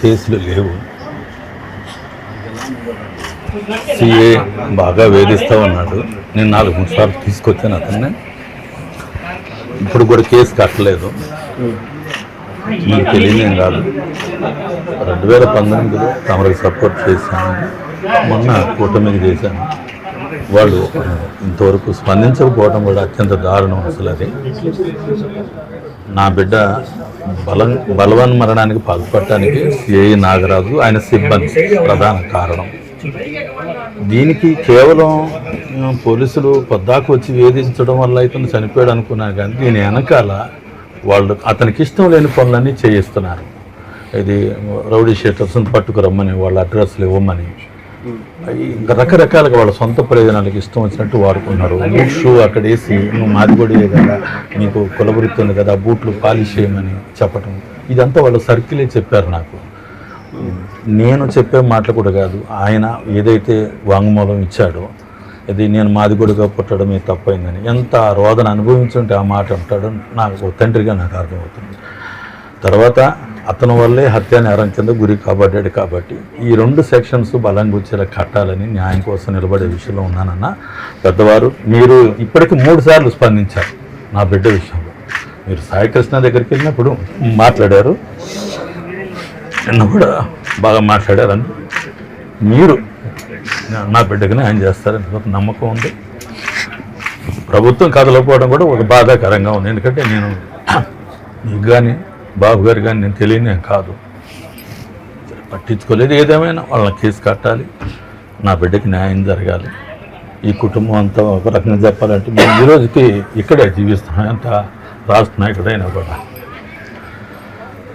కేసులు లేవు. సిఏ బాగా వేధిస్తూ ఉన్నాడు. నేను 4-3 సార్లు తీసుకొచ్చాను అతన్ని. ఇప్పుడు కూడా కేసు కట్టలేదు. మీకు తెలియదేం కాదు. 2019లో తమరికి సపోర్ట్ చేశాను, మొన్న కూటమికి చేశాను. వాళ్ళు ఇంతవరకు స్పందించకపోవడం కూడా అత్యంత దారుణం. అసలు అది నా బిడ్డ బలవన్మరణానికి పాల్పడటానికి సిఐ నాగరాజు ఆయన సిబ్బంది ప్రధాన కారణం. దీనికి కేవలం పోలీసులు పొద్దాకు వచ్చి వేధించడం వల్ల అయితే చనిపోయాడు అనుకున్నాను, కానీ దీని వెనకాల వాళ్ళు అతనికి ఇష్టం లేని పనులన్నీ చేయిస్తున్నారు. ఇది రౌడీ షీటర్స్ని పట్టుకురమ్మని, వాళ్ళ అడ్రస్లు ఇవ్వమని, ఇంకా రకరకాలుగా వాళ్ళ సొంత ప్రయోజనాలకు ఇష్టం వచ్చినట్టు వాడుకున్నారు. బూట్ షూ అక్కడ వేసి, నువ్వు మాదిగొడియే కదా, మీకు కులవృత్తి ఉంది కదా, బూట్లు పాలిష్ చేయమని చెప్పటం, ఇదంతా వాళ్ళ సర్కిలే చెప్పారు నాకు. నేను చెప్పే మాటలు కూడా కాదు. ఆయన ఏదైతే వాంగ్మూలం ఇచ్చాడో, ఇది నేను మాదిగొడిగా పుట్టడమే తప్పైందని, ఎంత రోదన అనుభవించుంటే ఆ మాట అంటాడో నాకు తండ్రిగా నాకు అర్థమవుతుంది. తర్వాత అతని వల్లే హత్యా నేరం కింద గురి కాబడ్డాడు. కాబట్టి ఈ 2 సెక్షన్స్ బలంగా వచ్చేలా కట్టాలని న్యాయం కోసం నిలబడే విషయంలో ఉన్నానన్న. పెద్దవారు మీరు ఇప్పటికి 3 సార్లు స్పందించారు నా బిడ్డ విషయంలో. మీరు సాయికృష్ణ దగ్గరికి వెళ్ళినప్పుడు మాట్లాడారు, నిన్న కూడా బాగా మాట్లాడారని. మీరు నా బిడ్డకి న్యాయం చేస్తారని ఒక నమ్మకం ఉంది. ప్రభుత్వం కదలకపోవడం కూడా ఒక బాధాకరంగా ఉంది. ఎందుకంటే నేను మీకు కానీ బాబు గారు కానీ నేను తెలియని కాదు, పట్టించుకోలేదు. ఏదేమైనా వాళ్ళని కేసు కట్టాలి, నా బిడ్డకి న్యాయం జరగాలి. ఈ కుటుంబం అంతా ఒక రకంగా చెప్పాలంటే మేము ఈ రోజుకి ఇక్కడే జీవిస్తున్నాం, ఎంత రాష్ట్ర నాయకుడైనా కూడా.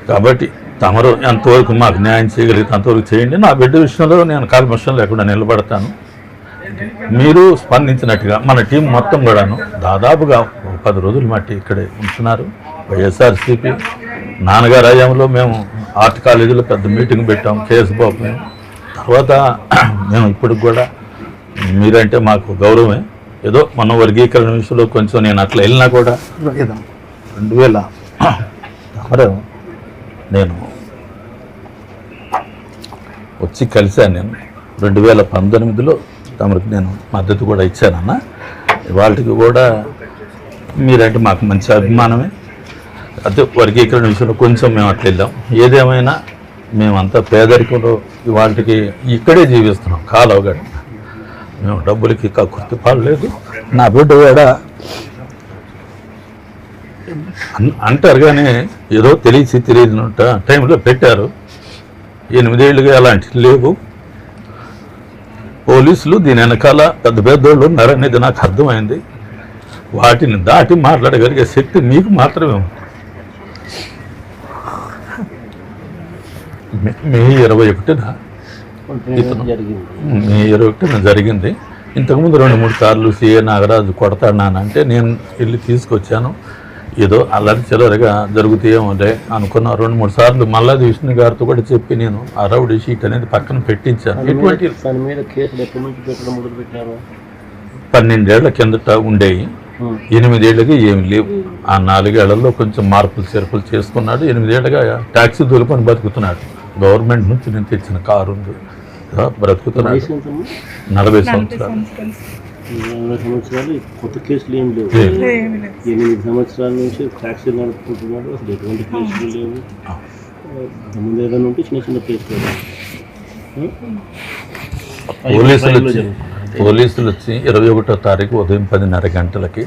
కాబట్టి తమరు ఎంతవరకు మాకు న్యాయం చేయగలిగితే అంతవరకు చేయండి. నా బిడ్డ విషయంలో నేను కాల్మషం లేకుండా నిలబడతాను. మీరు స్పందించినట్టుగా మన టీం మొత్తం కూడాను దాదాపుగా 10 రోజుల మట్టి ఇక్కడే ఉంటున్నారు. వైఎస్ఆర్సీపీ నాన్నగారు హయాంలో మేము ఆర్ట్ కాలేజీలో పెద్ద మీటింగ్ పెట్టాం, కేఎస్ బాబు మేము. తర్వాత మేము ఇప్పటికి కూడా మీరంటే మాకు గౌరవమే. ఏదో మన వర్గీకరణ విషయంలో కొంచెం నేను అట్లా వెళ్ళినా కూడా 2000 నేను వచ్చి కలిశాను. నేను 2019లో తమరికి నేను మద్దతు కూడా ఇచ్చానన్న. వాళ్ళకి కూడా మీరంటే మాకు మంచి అభిమానమే. అదే వర్గీకరణ విషయంలో కొంచెం మేము అట్లా వెళ్ళాం. ఏదేమైనా మేమంతా పేదరికంలో వాళ్ళకి ఇక్కడే జీవిస్తున్నాం కాలవగడ. మేము డబ్బులకి కక్కుర్తి పడలేదు. నా బిడ్డ కూడా అంటారు కానీ ఏదో తెలియని టైంలో పెట్టారు. 8 ఏళ్ళుగా అలాంటివి లేవు. పోలీసులు దీని వెనకాల పెద్ద పెద్దోళ్ళు ఉన్నారనేది నాకు అర్థమైంది. వాటిని దాటి మాట్లాడగలిగే శక్తి మీకు మాత్రమే ఉంది. మే 21న జరిగింది. ఇంతకుముందు 2-3 సార్లు సిఏ నాగరాజు కొడతాడానంటే నేను వెళ్ళి తీసుకొచ్చాను. ఏదో అల్లరి చిల్లరగా జరుగుతాయేమోలే అనుకున్న 2-3 సార్లు మల్లాది విష్ణు గారితో కూడా చెప్పి నేను ఆ రౌడీ షీట్ అనేది పక్కన పెట్టించాను. 12 ఏళ్ల కిందట ఉండేవి, 8 ఏళ్ళకి ఏమి లేవు. ఆ 4 ఏళ్లలో కొంచెం మార్పులు చేర్పులు చేసుకున్నాడు. 8 ఏళ్ళగా ట్యాక్సీ దొరుకుని బతుకుతున్నాడు. గవర్నమెంట్ నుంచి నేను తెచ్చిన కారు ఉంది, బ్రతుకుతున్నాడు. 40 సంవత్సరాలు. కొత్త కేసులు ఏం లేవు. 8 సంవత్సరాల నుంచి ట్యాక్సీ నడుపుకుంటున్నాడు. అసలు ఎటువంటి కేసులు లేవు. ముందు ఏదైనా ఉంటే చిన్న చిన్న కేసులు. పోలీసులు వచ్చి 21వ తారీఖు ఉదయం 10:30 గంటలకి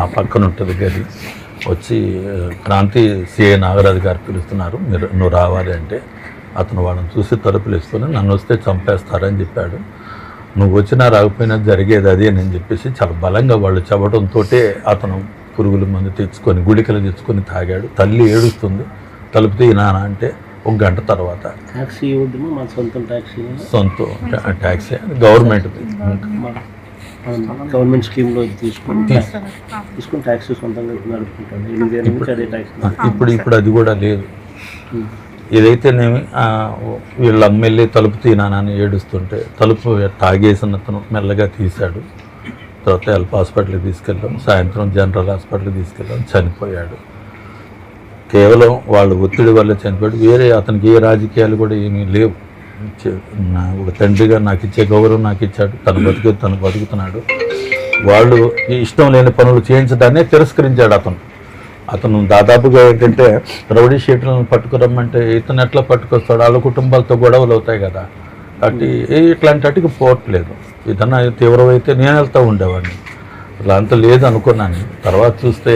ఆ పక్కన ఉంటుంది గది వచ్చి క్రాంతి సిఐ నాగరాజు గారు పిలుస్తున్నారు, నువ్వు రావాలి అంటే అతను వాళ్ళని చూసి తలుపులు ఇస్తున్నా నన్ను వస్తే చంపేస్తారని చెప్పాడు. నువ్వు వచ్చినా రాకపోయినా జరిగేది అది అని చెప్పేసి చాలా బలంగా వాళ్ళు చెప్పడంతో అతను పురుగుల మందు తెచ్చుకొని గుళికలు తెచ్చుకొని తాగాడు. తల్లి ఏడుస్తుంది, తలుపు తీయనానా అంటే 1 గంట తర్వాత ట్యాక్సీ సొంత ట్యాక్సీ గవర్నమెంట్ స్కీమ్లో తీసుకొని ట్యాక్సీ సొంతంగా నడుపుకుంటాను. ఇప్పుడు అది కూడా లేదు. ఏదైతేనేమి వీళ్ళ ఎమ్మెల్యే తలుపు తీనానని ఏడుస్తుంటే తలుపు తాగేసిన అతను మెల్లగా తీశాడు. తర్వాత హెల్ప్ హాస్పిటల్కి తీసుకెళ్ళాం, సాయంత్రం జనరల్ హాస్పిటల్కి తీసుకెళ్ళాం, చనిపోయాడు. కేవలం వాళ్ళ ఒత్తిడి వల్ల చనిపోయాడు. వేరే అతనికి ఏ రాజకీయాలు కూడా ఏమీ లేవు. ఒక తండ్రిగా నాకు ఇచ్చే గౌరవం నాకు ఇచ్చాడు. తను బతుకుతున్నాడు. వాళ్ళు ఇష్టం లేని పనులు చేయించడాన్ని తిరస్కరించాడు అతను దాదాపుగా ఏంటంటే రౌడీ షీటర్లను పట్టుకురమ్మంటే ఇతను ఎట్లా పట్టుకొస్తాడు, వాళ్ళ కుటుంబాలతో గొడవలు అవుతాయి కదా. కాబట్టి ఇట్లాంటి వాటికి పోవట్లేదు. ఏదన్నా తీవ్రమైతే నేను వెళ్తూ ఉండేవాడిని. అట్లా అంత లేదు అనుకున్నాను. తర్వాత చూస్తే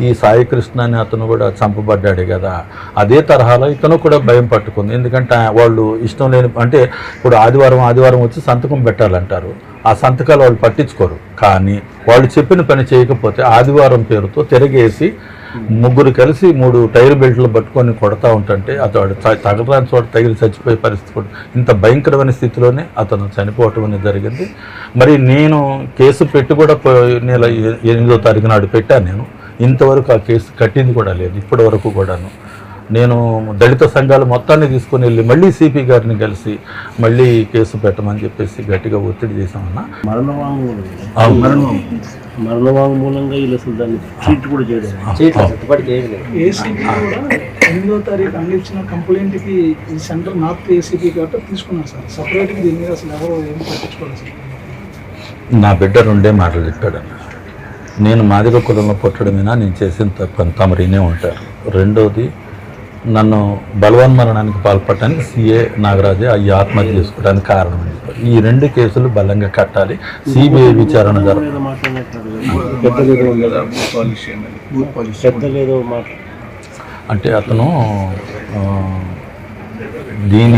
ఈ సాయి కృష్ణ అని అతను కూడా చంపబడ్డాడు కదా, అదే తరహాలో ఇతను కూడా భయం పట్టుకుంది. ఎందుకంటే వాళ్ళు ఇష్టం లేని అంటే ఇప్పుడు ఆదివారం వచ్చి సంతకం పెట్టాలంటారు. ఆ సంతకాలు వాళ్ళు పట్టించుకోరు. కానీ వాళ్ళు చెప్పిన పని చేయకపోతే ఆదివారం పేరుతో తిరగేసి ముగ్గురు కలిసి 3 టైర్ బెల్ట్లు పట్టుకొని కొడతా ఉంటుంటే అతడు తగలరాని చోట తగిలి చచ్చిపోయే పరిస్థితి కూడా. ఇంత భయంకరమైన స్థితిలోనే అతను చనిపోవటం అనేది జరిగింది. మరి నేను కేసు పెట్టి కూడా నెల 8వ తారీఖు నాడు పెట్టాను. నేను ఇంతవరకు ఆ కేసు కట్టింది కూడా లేదు ఇప్పటి వరకు కూడాను. నేను దళిత సంఘాలు మొత్తాన్ని తీసుకుని వెళ్ళి మళ్ళీ సిపి గారిని కలిసి మళ్ళీ కేసు పెట్టమని చెప్పేసి గట్టిగా ఒత్తిడి చేసామన్నా. మరణవాంగ్మూలంగా వీళ్ళు అసలు దాన్ని ట్రీట్ కూడా చేయడం. 8వ తారీఖు అందించిన కంప్లైంట్కి ఈ సెంటర్ నార్త్ ఏసీపీ కాబట్టి తీసుకున్నారు సార్. సపరేట్గా దీని మీద అసలు ఎవరు ఏం పట్టించుకోలేదు సార్. నా బిడ్డ 2 మాటలు చెప్పాడన్న. నేను మాదిగ కులంలో పుట్టడమేనా నేను చేసిన తప్పని తమరినే ఉంటారు. రెండోది, నన్ను బలవన్మరణానికి పాల్పడటానికి సిఏ నాగరాజే ఈ ఆత్మహత్య చేసుకోవడానికి కారణం అని చెప్పారు. ఈ 2 కేసులు బలంగా కట్టాలి. సిబిఐ విచారణ అంటే అతను దీని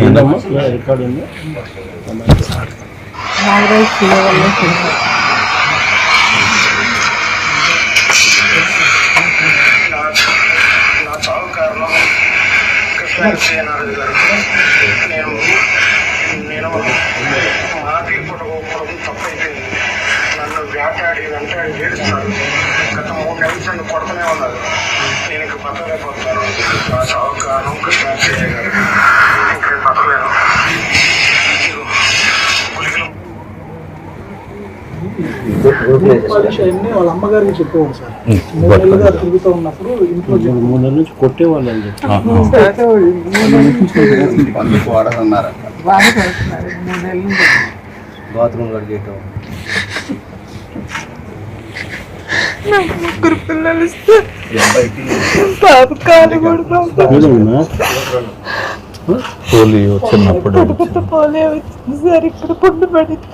నేను మాది పట్టుకోవడం తప్పైపోయింది. నన్ను వేటాడి ఏడుస్తాను. గత 3 నెలల నన్ను కొడుతూనే ఉన్నారు. నేను ఇంక బతకలేకపోతున్నాను. నా చావు కారణం కృష్ణాచార్య గారు. ఇంక బతకలేను. అన్ని వాళ్ళ అమ్మగారికి చెప్పేవాడు సార్. 3 నెలలుగా తిరుగుతూ ఉన్నప్పుడు ఇంట్లో 3 నెలల నుంచి కొట్టేవాళ్ళు అని చెప్పి బాత్రూమ్ కడిగేయటం. 3 పిల్లలు బాబు కాలు కూడా పోలియో చిన్నప్పుడు పోలియో వచ్చింది సార్. ఇక్కడ పుండు పడింది.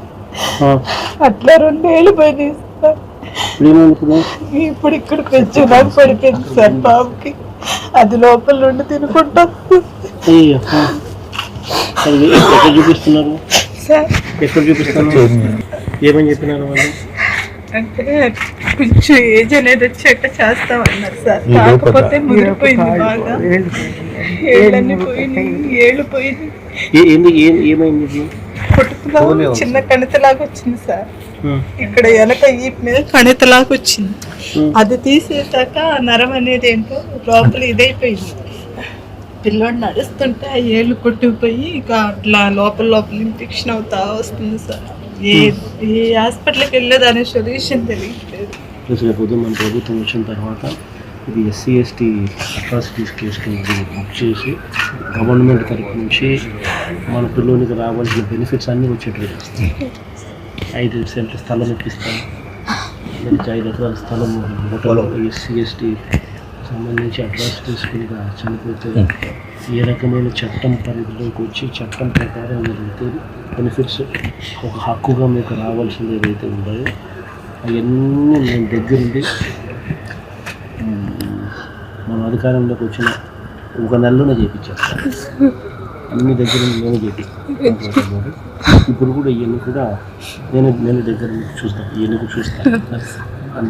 అట్లా 2 ఏళ్ళు పోయింది సార్. ఇప్పుడు ఇక్కడ పెంచడానికి పడిపోయింది సార్ బాబుకి. అది లోపల నుండి తినుకుంటా చూపిస్తున్నారు సార్. ఎక్కడ చూపిస్తున్నారు? ఏమని చెప్పినారు వాళ్ళు? అంటే కొంచెం ఏజ్ అనేది వచ్చాక చేస్తామన్నారు సార్. కాకపోతే ముదిరిపోయింది బాగా. ఏళ్ళన్నీ పోయింది. ఏళ్ళు పోయింది. ఏమైంది? పుట్టుకలో చిన్న కణితలాగా వచ్చింది సార్. ఇక్కడ వెనక ఈ మీద కణితలాగా వచ్చింది. అది తీసేసాక నరం అనేది ఏంటో లోపల ఇదైపోయింది. పిల్లోడు నడుస్తుంటే ఆ ఏళ్ళు కొట్టుకుపోయి ఇక అట్లా లోపల ఇన్ఫెక్షన్ అవుతా వస్తుంది సార్. ఏ హాస్పిటల్కి వెళ్ళేదాని సొల్యూషన్ తెలియట్లేదు. రేపు మన ప్రభుత్వం వచ్చిన తర్వాత ఇది SC/ST అట్రాసిటీస్ కేసుని బుక్ చేసి గవర్నమెంట్ తరఫు నుంచి మన పిల్లోనికి రావాల్సిన బెనిఫిట్స్ అన్నీ వచ్చేటట్టు 5 సెంటర్ స్థలం ఇప్పిస్తాం. 5 ఎకరాల స్థలం SC/ST సంబంధించి అట్రాసిటీస్ కింద చనిపోతే ఏ రకమైన చట్టం పరిధిలోకి వచ్చి చట్టం ప్రకారం ఏదైతే బెనిఫిట్స్ ఒక హక్కుగా మీకు రావాల్సింది ఏదైతే ఉన్నాయో అవన్నీ నేను దగ్గరుండి మన అధికారంలోకి వచ్చిన 1 నెలలోనే చేయించేస్తాను. అన్ని దగ్గర నేను చేపిస్తాను. ఇప్పుడు కూడా ఇవన్నీ కూడా నేను దగ్గర చూస్తాను. ఇవన్నీ కూడా చూస్తాను.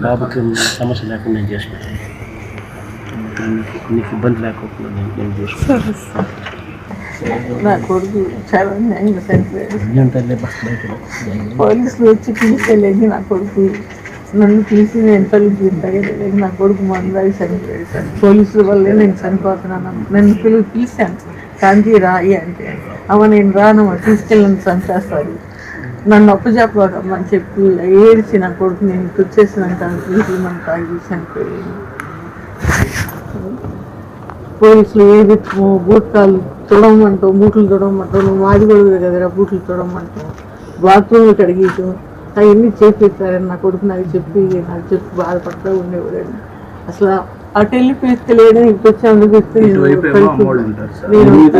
బాబుకి సమస్య లేకుండా నేను చేసి పెట్టాను. నీకు ఇబ్బంది లేకుండా నేను చేసుకుంటాను. నా కొడుకు చాలా న్యాయంగా చనిపోయాడు. పోలీసులు వచ్చి తీసుకెళ్ళేది నా కొడుకు. నన్ను తీసి నేను తల్లి తగ్గలేదు. నా కొడుకు మందాయి చనిపోయాడు సార్. పోలీసుల వల్లే నేను చనిపోతున్నాను. నన్ను పిలిచాను, కాంతి రాయి అంటే అమ్మ నేను రానమ్మా తీసుకెళ్ళని చంపేస్తారు, నన్ను అప్పచెప్పమని చెప్పి ఏడిచి నా కొడుకు నేను వచ్చేసినాక తీసి మన తాగి చనిపోయాను. పోలీసులు ఏది బూట్లు తుడమంటావు, బూట్లు తుడమంటావు, నువ్వు మాది కూడా కదరా బూట్లు తుడమంటావు, బాత్రూమ్లు కడిగేయటం అవన్నీ చేపిస్తారని నా కొడుకు నాకు చెప్పి బాధపడుతూ ఉండేవాడండి. అసలు అటు వెళ్ళి పిలుస్తలేడు, ఇప్పుడు వచ్చి అందుకు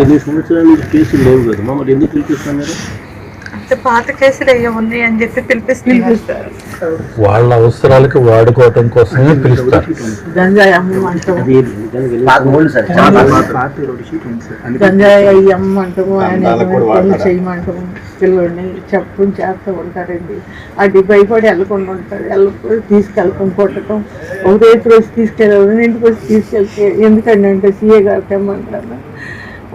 ఎన్ని సంవత్సరాల నుంచి కేసులు లేవు కదా, మరి ఎందుకు పిలిపిస్తాను మీరు? అంటే పాత కేసులు అయ్యే ఉంది అని చెప్పి పిలిపిస్తారు. వాళ్ళ అవసరాలకి వాడుకోవటం కోసమే పిలుస్తారు. గంజాయి అమ్మంటాము, అది గంజాయి అమ్మంటాము, ఆయన పనులు చేయమంటాము, పిల్లల్ని చెప్పడం చేస్తూ ఉంటారండి. అది భయపడి వెళ్ళకుండా ఉంటారు, వెళ్ళకపోతే తీసుకెళ్ళటం కొట్టడం. ఒక రేపు వచ్చి తీసుకెళ్ళాలి, ఇంటికి వచ్చి తీసుకెళ్తే ఎందుకండి అంటే సీఏ గారు తెమ్మంటారు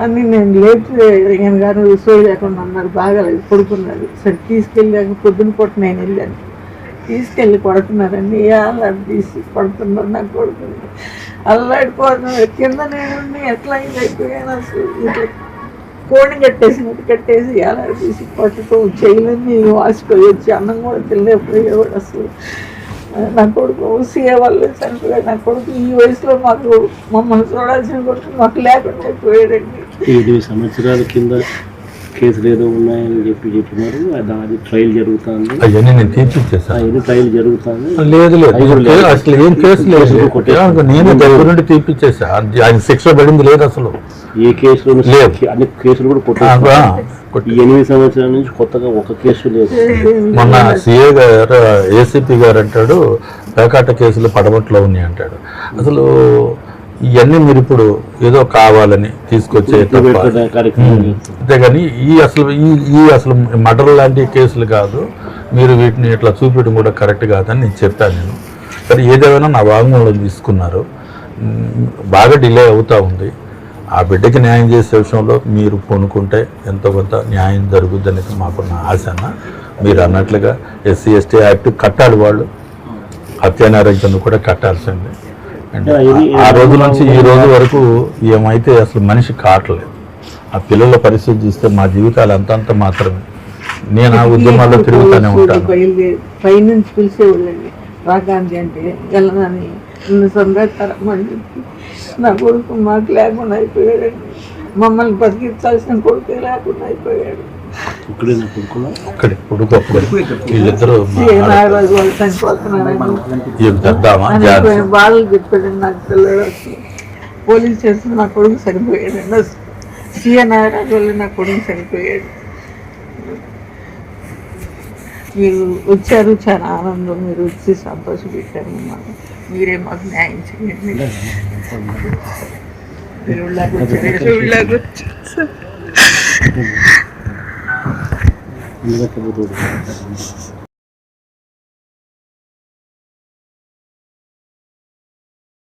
అని నేను లేపు ఈయన గారు సోయి లేకుండా అన్నారు, బాగాలేదు పడుకున్నారు. సరే తీసుకెళ్ళాక పొద్దున పూట నేను వెళ్ళాను, తీసుకెళ్ళి కొడుతున్నారండి, అల్లాడి తీసి కొడుతున్నారు. నాకు కొడుతుంది అల్లాడిపోతున్నారు, కింద నేను ఎట్లా అయిపోయాను, అసలు ఇట్లా కోడిని కట్టేసి అల్లాడి తీసి కొట్టడం, చేయలేని వాసిపోయి వచ్చి అన్నం కూడా తినలేకపోయేవాడు. అసలు నా కొడుకు సీఏ వాళ్ళు చనిపోయాడు. నా కొడుకు ఈ వయసులో మాకు మమ్మల్ని చూడాల్సిన కొడుకు మాకు లేకుండా అయిపోయాడండి. 7 సంవత్సరాల కింద కేసులు ఏదో ఉన్నాయని చెప్పినారు, అది ట్రయల్ జరుగుతుంది. అవన్నీ నేను తీర్చిచ్చేసాను. అవన్నీ ట్రయల్ జరుగుతుంది. లేదు అసలు ఏం కేసు లేదు, నేనే దగ్గర నుండి తీర్పిచ్చేసా. ఆయన శిక్ష పడింది లేదు అసలు, ఏ కేసులు లేదు. అన్ని కేసులు కూడా కొట్టేసారు. 8 సంవత్సరాల నుంచి కొత్తగా ఒక కేసు లేదు. మొన్న సిఏ గారు ఏసీపీ గారు అంటాడు పేకాట కేసులు పడమట్లో ఉన్నాయి అంటాడు. అసలు ఇవన్నీ మీరు ఇప్పుడు ఏదో కావాలని తీసుకొచ్చే అంతేగాని అసలు మర్డర్ లాంటి కేసులు కాదు, మీరు వీటిని ఇట్లా చూపించడం కూడా కరెక్ట్ కాదని నేను చెప్పాను. నేను సరే ఏదేమైనా నా వాంగ్మూలం తీసుకున్నారు, బాగా డిలే అవుతూ ఉంది. ఆ బిడ్డకి న్యాయం చేసే విషయంలో మీరు కొనుక్కుంటే ఎంతో కొంత న్యాయం జరుగుద్ది అనేది మాకున్న ఆశ. మీరు అన్నట్లుగా ఎస్సీ ఎస్టీ యాక్ట్ కట్టాలి, వాళ్ళు హత్యానేరం కింద కూడా కట్టాల్సింది. అంటే ఆ రోజు నుంచి ఈ రోజు వరకు ఏమైతే అసలు మనిషి కావట్లేదు. ఆ పిల్లల పరిస్థితి చూస్తే మా జీవితాలు అంతంత మాత్రమే. నేను ఆ ఉద్యమాల్లో తిరుగుతూనే ఉంటాను. పైనుంచి పిలిచేవాళ్ళండి, రాగాంధీ అంటే వెళ్ళనని సందర్భమని చెప్పి నా కొడుకు మాకు లేకుండా అయిపోయాడండి. మమ్మల్ని బతికించాల్సిన కొడుకే లేకుండా అయిపోయాడు. వీళ్ళిద్దరూ బాధలు చెప్పాడండి నాకు. పిల్లలు పోలీస్ స్టేషన్ నా కొడుకు చనిపోయాడండి. సీఏ నాగరాజు వల్ల నా కొడుకు చనిపోయాడు. మీరు వచ్చారు, చాలా ఆనందం, మీరు వచ్చి సంతోషపెట్టారు. మాకు మీరే మాకు న్యాయం చేయండి. వచ్చారు